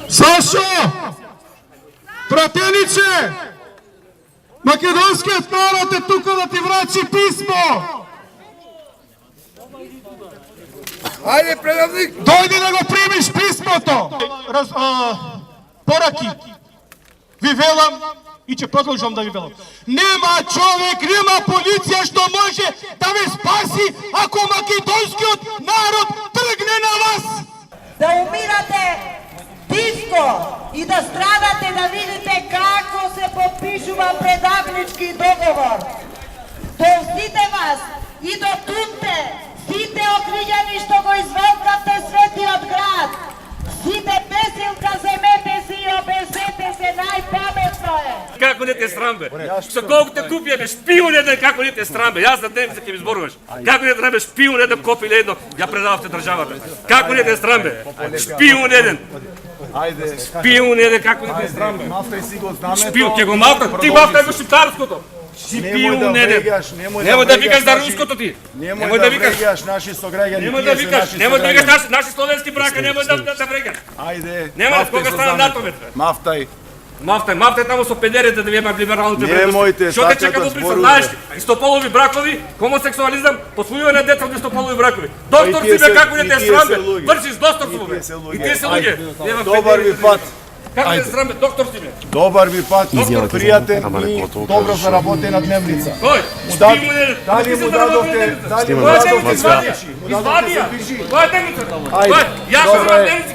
Сашо! Брателиче! Македонският народ е тук да ти врачи писмо! Хайде, предавник! Дойди да го примиш писмото! Пораки! Ви велам и ќе продолжам да ви велам. Нема човек, нема полиција што може да ве спаси ако македонскиот народ тргне на вас! Да умирате тихо и да страдате да видите како се подпишува предавнички договор. До сите вас и до тунте, сите окриѓани што го извелкавте светиот град, сите бесилка земете си и обезете се, најпаметно е. Како не те срам, бе? Со колку те купија, бе, шпион еден, како не те срам, бе? Јас за дневница ќе ми зборуваш. Како не те срам, бе, шпион еден, копиле едно, ја предававте државата. Како не те срам, бе? Шпион еден. Шпион еден, како не те срам, бе? Мафтај си го знамето. Шпион, ќе го мафтам, ти мафтај го шиптарското. Шпион еден. Немој да викаш за руското ти. Немој да вреѓаш наши сограѓани. Немој да викаш наши словенски брака, немој да вреѓаш. Ајде. Нема кога стана натовет. Мафтај. Мафтај таму со педерите да ви имам либералните Немојте што те така чека да до Брица, знаеш, зборувате. истополови бракови, хомосексуализам, посвојување на деца од истополови бракови. Доктор си бе, како не те срам бе, вршиш докторство бе. И тие се луѓе. Немам Добар ви педерите. пат. Како не срам бе, доктор си бе. Добар ви пат, пријатен и добро заработена дневница. Кој? Шпион е. Дали му дадовте, Која дневница? Извадија. Која дневница? Која? Јас сум на дневница,